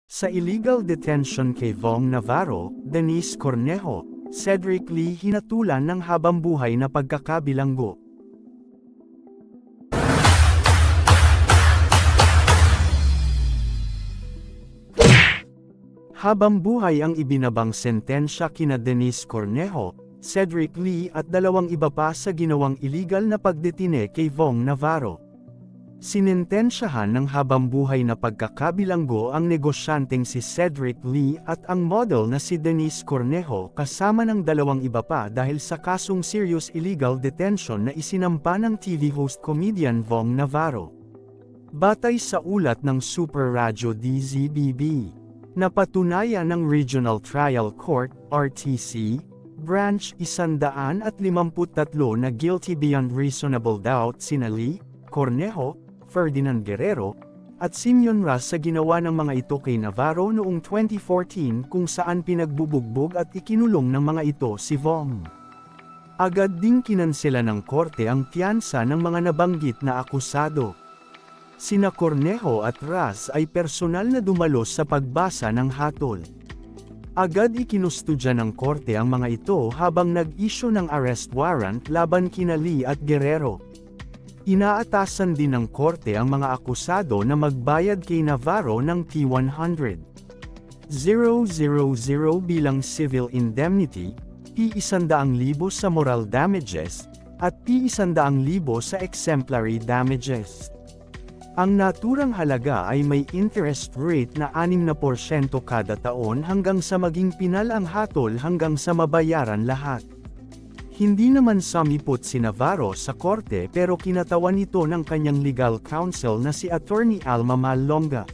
Sa illegal detention kay Vong Navarro, Denise Cornejo, Cedric Lee hinatulan ng habambuhay na pagkakabilanggo. Habambuhay ang ibinabang sentensya kina Denise Cornejo, Cedric Lee at dalawang iba pa sa ginawang illegal na pagdetine kay Vong Navarro. Sinentensyahan ng habambuhay na pagkakabilanggo ang negosyanteng si Cedric Lee at ang model na si Denise Cornejo kasama ng dalawang iba pa dahil sa kasong serious illegal detention na isinampa ng TV host comedian Vong Navarro. Batay sa ulat ng Super Radyo DZBB, napatunayan ng Regional Trial Court, RTC, Branch 153 na guilty beyond reasonable doubt sina Lee, Cornejo, Ferdinand Guerrero, at Simeon Ras sa ginawa ng mga ito kay Navarro noong 2014 kung saan pinagbubugbog at ikinulong ng mga ito si Vong. Agad ding kinansela ng korte ang piyansa ng mga nabanggit na akusado. Sina Cornejo at Ras ay personal na dumalos sa pagbasa ng hatol. Agad ikinustudya ng korte ang mga ito habang nag-issue ng arrest warrant laban kina Lee at Guerrero. Inaatasan din ng korte ang mga akusado na magbayad kay Navarro ng P100,000 bilang civil indemnity, P100,000 sa moral damages, at P100,000 sa exemplary damages. Ang naturang halaga ay may interest rate na 6% kada taon hanggang sa maging pinal ang hatol hanggang sa mabayaran lahat. Hindi naman sumipot si Navarro sa korte pero kinatawan ito ng kanyang legal counsel na si Attorney Alma Malonga.